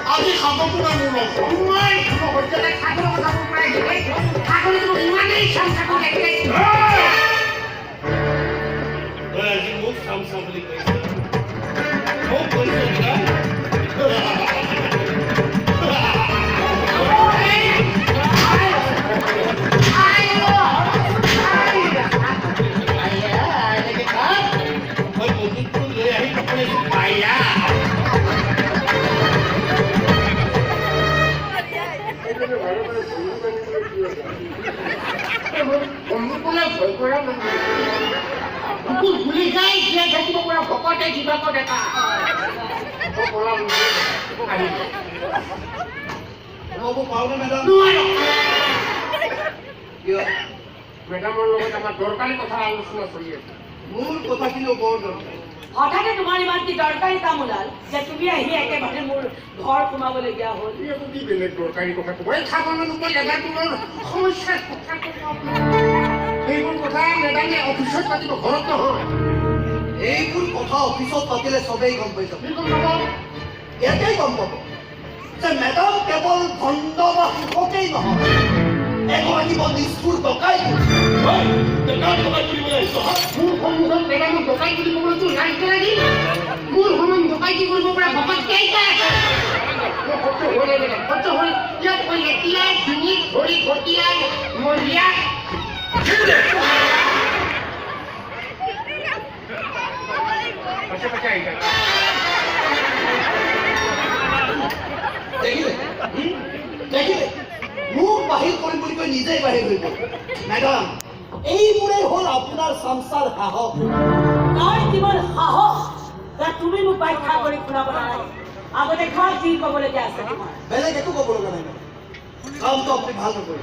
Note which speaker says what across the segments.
Speaker 1: আজি খাবতো না মোৰ লগত মই হত্যা খাবৰ কথা পাই দিলে খাবলৈ তো ইমানেই সংখ্যা লাগে আজি মোক সামসা বুলি কৈছে মোক কৈছে না ভুলি যায় যে থাকিব পৰা ভকতে জীৱাক দেখা মেডামৰ লগত আমাৰ দৰকাৰী কথা আলোচনা চলি আছে মূল কথা কিন্তু বৰ দৰকাৰী
Speaker 2: হঠাতে তোমাৰ ইমান কি দৰকাৰী কাম ওলাল যে তুমি আহি একেবাৰে মোৰ ঘৰ সোমাবলগীয়া হ'ল
Speaker 1: কি বেলেগ দৰকাৰী কথা ক'ব এই খাবলৈনো জেগাটোৰ সমস্যাৰ কথা এইবোৰ কথা মেডামে অফিচত পাতিব ঘৰত নহয়
Speaker 3: এইবোৰ কথা অফিচত পাতিলে চবেই গম পাই যাব ইয়াতেই গম পাব যে মেডাম কেৱল ভণ্ড বা শিক্ষকেই নহয় এগৰাকী বৰ নিষ্ঠুৰ ডকাইত
Speaker 1: মোৰ সন্মুখত মেডামক ডকাইতি দিব বুলি তোৰ লাজ নালাগি মোৰ সমান ডকাইতি কৰিব পৰা ভকত কেইটা আছে সত্য হ'ল ইয়াত মই এতিয়া ডিঙিত ধৰি ঘটিয়াই মৰিয়া
Speaker 3: দেখিলে মোক বাহিৰ কৰিম বুলি কৈ নিজেই বাহিৰ হৈ গ'ল মেডাম এইবোৰেই হ'ল আপোনাৰ সংসাৰ সাহস
Speaker 2: তাৰ কিমান সাহস তুমি মোক ব্যাখ্যা কৰি শুনাব নালাগে আগতে ঘৰত যি ক'বলগীয়া আছে তোমাৰ
Speaker 3: বেলেগ একো ক'ব লগা নাই কামটো আপুনি ভাল নকৰিব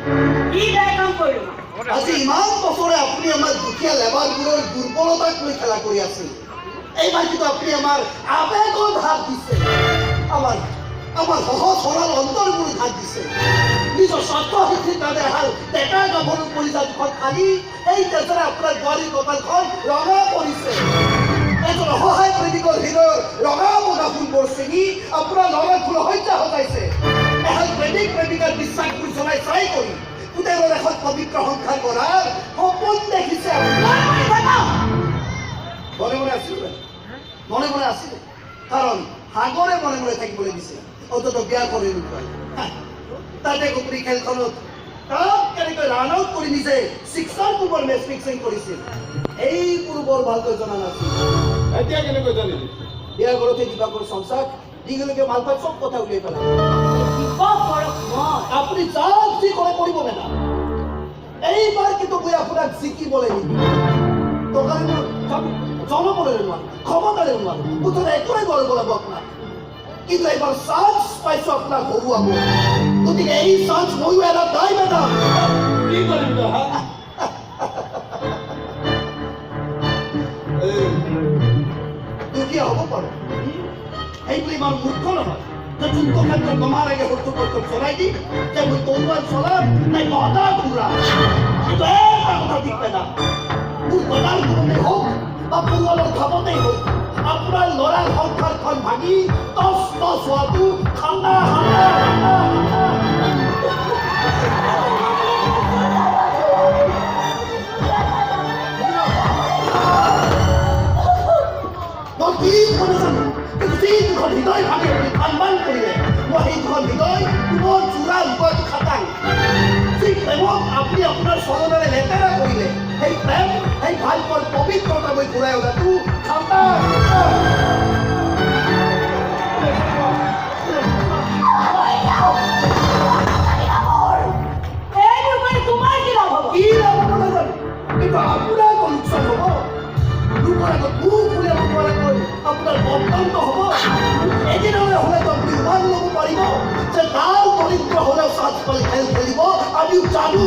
Speaker 2: কি বেয়া কাম কৰিলো
Speaker 3: আজি ইমান বছৰে আপুনি আমাৰ দুখীয়া লেবাৰবোৰৰ দুৰ্বলতাক লৈ খেলা কৰি আছিল এইবাৰ কিন্তু আপুনি আমাৰ আবেগৰ ভাগ দিছে আমাৰ সহজ সৰল অন্তৰবোৰ ভাগ দিছে নিজৰ স্বাৰ্থ সিদ্ধিৰ কাৰণে এহাল ডেকা গাভৰু কলিজা দুখন খালি এই তেজেৰে আপোনাৰ বোৱাৰীৰ কপালখন ৰঙা পৰিছে এজন অসহায় প্ৰেমিকৰ হৃদয়ৰ ৰঙা বগা ফুলবোৰ ছিঙি আপোনাৰ ল'ৰাৰ ফুল হত্যা সজাইছে এহাল প্ৰেমিক প্ৰেমিকাৰ বিশ্বাসবোৰ জ্বলাই চাই কৰি পুতেৰৰ এখন পবিত্ৰ সংসাৰ কৰাৰ সপোন দেখিছে মনে মনে আছিলে কাৰণ সাগৰে মনে মনে থাকিবলৈ দিছে অন্তত বেয়া কৰি নোপায় তাতে কুকুৰী খেলখনত তাক কেনেকৈ ৰান আউট কৰি নিজে ছিক্সাৰ পূৰ্বৰ মেচ ফিক্সিং কৰিছিল এই পূৰ্বৰ ভালকৈ জনা নাছিল
Speaker 1: এতিয়া কেনেকৈ জানিলি
Speaker 3: বিয়া ঘৰতে দিবাকৰ সংসাৰ দীঘলৈকে মালপাত চব কথা উলিয়াই পেলালে আপুনি যাক যি কৰে কৰিব মেডাম এইবাৰ কিন্তু মই আপোনাক জিকিবলৈ নিদিম টকা জনবলে নোৱাৰো ক্ষমতাৰে নোৱাৰো মুঠতে একোৱে গৌৰৱ লাগিব আপোনাক কিন্তু এইবাৰ চান্স পাইছো আপোনাক হৰুৱাব গতিকে এই চান্স ময়ো এটা দাই মেডাম
Speaker 1: কি কৰিম
Speaker 3: দুখীয়া হ'ব পাৰো এইবুলি ইমান মূৰ্খ নহয় যে যুদ্ধ ক্ষেত্ৰত তোমাৰ আগে শত্ৰুপক্ষক চলাই দিম যে মই তৰোৱাল চলাম নাই গদা ঘূৰাম কিন্তু এটা কথা ঠিক মেডাম মোৰ গদাৰ ঘূৰণেই হওক বা পৰিয়ালৰ খাবতেই হওক আপোনাৰ ল'ৰাৰ সংসাৰখন ভাঙি টচ টচ হোৱাটো ঠাণ্ডা মই কি কৰিছিলো কিন্তু যি দুখন হৃদয় ভাঙি সন্মান কৰিলে মই সেই দুখন হৃদয় পুনৰ চূড়া ৰূপত খাটাং যি প্ৰেমক আপুনি আপোনাৰ চৰণেৰে লেতেৰা কৰিলে সেই প্ৰেম সেই ভাল পোৱাৰ পবিত্ৰতা মই ঘূৰাই অনাটো ঠাণ্ডা কিন্তু আপোনাৰ লোকচান হ'ব লোকৰ আগত মুখ উলিয়াব পৰাকৈ আপোনাৰ বদনামটো হ'ব এদিনলৈ হ'লেতো আপুনি উমান ল'ব পাৰিব যে তাৰ দৰিদ্ৰ হ'লেও চাঞ্চ পালে খেল খেলিব আমিও জানো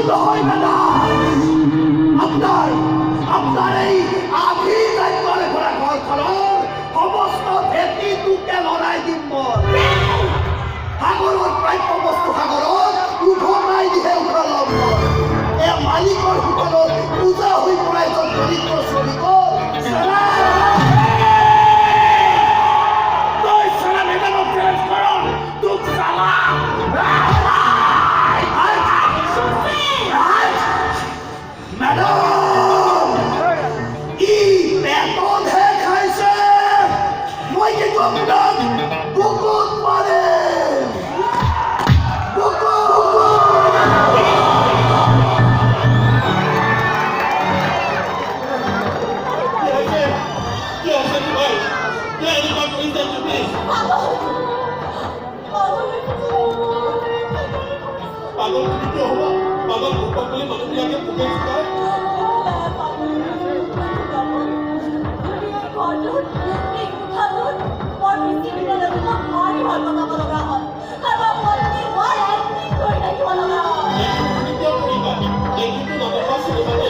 Speaker 3: নহয় মেডাম ভাগৰত উভতাই দিহে উঠা ল'ম মই। এয়া মালিকৰ হোটেলত পূজা হৈ পৰা এজন দৰিদ্ৰ শ্ৰমিক
Speaker 1: তই চালা মেডামক চেলেঞ্জ কৰ তোক চালা
Speaker 3: মেডাম ই পেটতহে খাইছে, মই কিন্তু আপোনাক বুকুত মাৰিম।
Speaker 4: পাগল কিয় হ'ব? পাগল ভোকত বুলি মানুহবিলাকে পোকে শিকায়। কিয় কৰিবা? এইটো নাটকৰ চিনেমাতে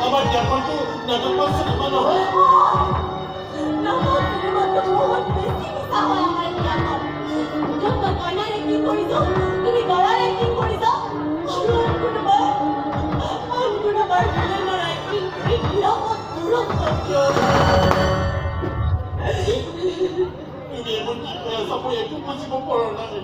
Speaker 4: আমাৰ দেশতো নাটকৰ চিনেমা নহয়। তুমি এইবোৰ কি কৈ আছা? মই একো বুজিব পৰা নাই।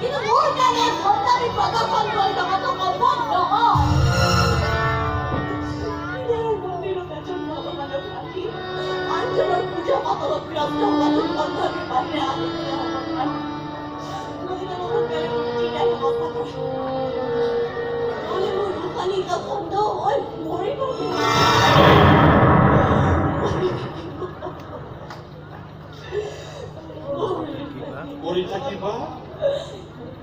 Speaker 5: কিন্তু মোৰ কাৰণে সন্তানী প্ৰদৰ্শন কৰি থকাটো সম্ভৱ নহয়। আঞ্চলৰ পূজা পাতলত ব্যস্ত হোৱাটো পদ্ধতিৰ বাহিৰে আমি মোৰ ৰোহানী বন্ধ হৈ মৰিব।
Speaker 4: মৰি থাকিবা?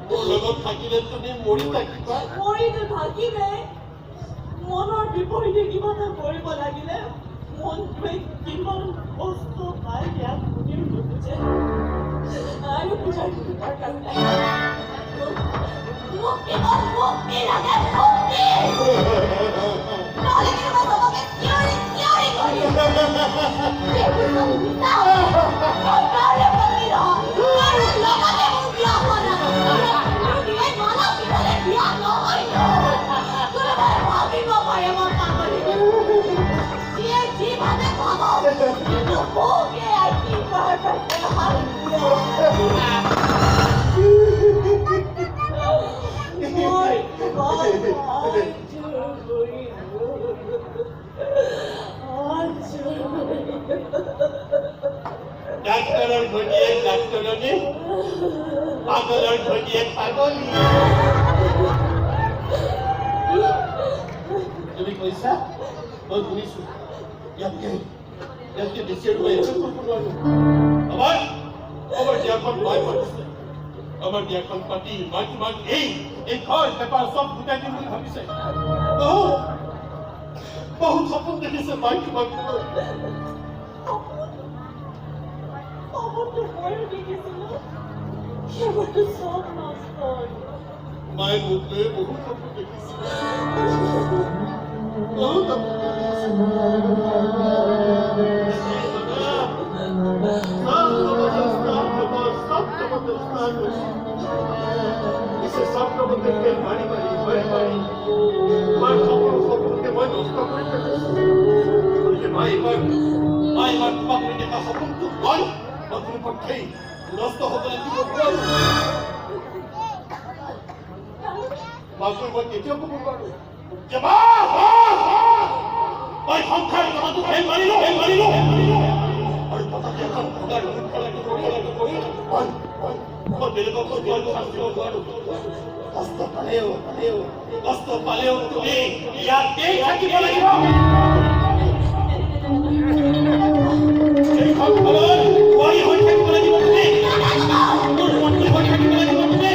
Speaker 4: মোৰ লগত থাকিলে তুমি মৰি থাকিবা?
Speaker 2: মৰিটো থাকিলে মনৰ বিপৰীতে কিবা এটা কৰিব লাগিলে মনটোৱে কিমান কষ্ট পায় ইয়াক শুনিও নুবুজে। আৰু বুজাৰ কোনো দৰকাৰ নাই।
Speaker 5: মোক কেৱল মুক্তি লাগে, মুক্তি। নহ'লে কিন্তু মই চবকে চিঞৰি চিঞৰি কৰিম। এইবোৰ চব মিছা। মই কাৰোৰে পত্নী নহয়। আৰু লগতে মোৰ বিয়া হোৱা নাই। আৰু এই মানৱ জীৱনে বিয়া নহয়তো। কোনোবাই ভাবিব পাৰে মই পাগলী। যিয়ে যি ভাবে ভাবক। কিন্তু মোক এই কি কৰাৰ বাবে হাত দিয়ে।
Speaker 4: ডাক্তৰৰ ঘৈণীয়েক ডাক্তৰণী, পাগলৰ ঘৈণীয়েক পাগলী। তুমি কৈছা? মই শুনিছো। ইয়াতকে বেছি আৰু মই একো কৰিব নোৱাৰো। আমাৰ বিয়াখন মই পাতিছে। আমাৰ বিয়াখন পাতি মই তোমাক এই ঘৰ পেপাৰ চব গোটাই দিম বুলি ভাবিছে। বহুত সপোন দেখিছে মই তোমাক। মায়ে মোক লৈ বহুত সপোন দেখিছে। বহুত সপোন নষ্ট হবলৈ দিব নোৱাৰো। মাকৈ মই কেতিয়াও ক'ব নোৱাৰো যে মই সংসাৰ জগতটো ফেল মাৰিলো আৰু তথাপি এখন ভগা ৰূপ কৰি মই বেলেগক শাস্তি দিব নোৱাৰো। কষ্ট পালেও তুমি ইয়াতেই থাকিব লাগিব এই ঘৰখনৰ বোৱাৰী হৈ থাকিব লাগিব তুমি মোৰ পত্নী হৈ থাকিব লাগিব তুমি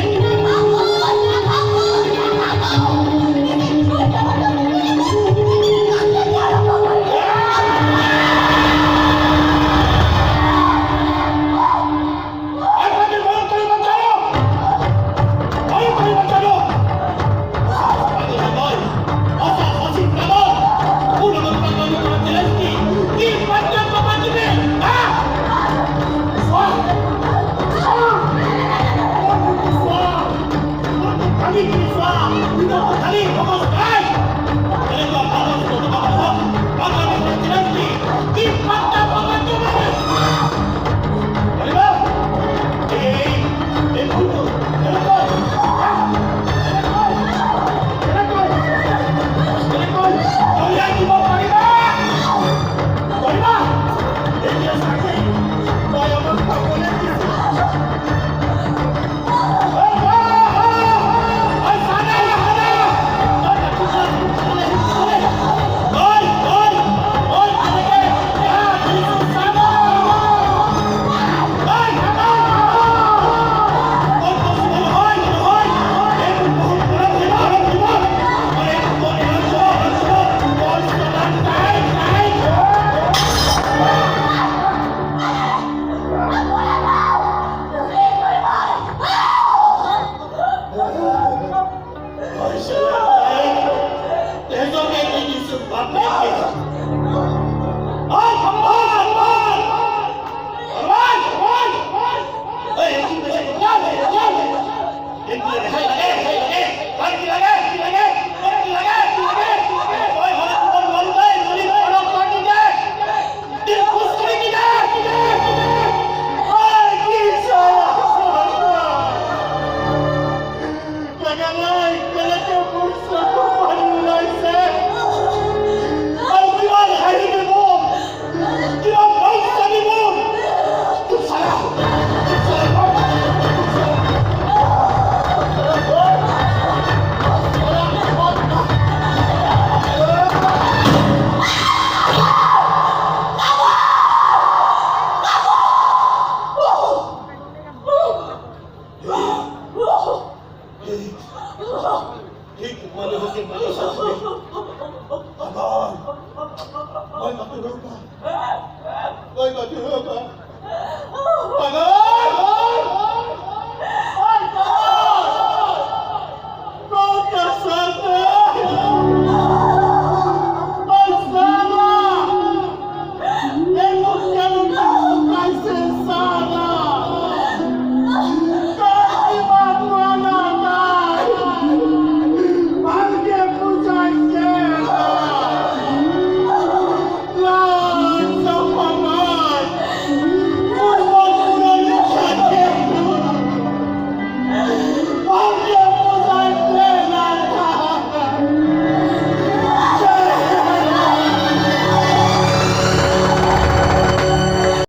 Speaker 4: Pagar!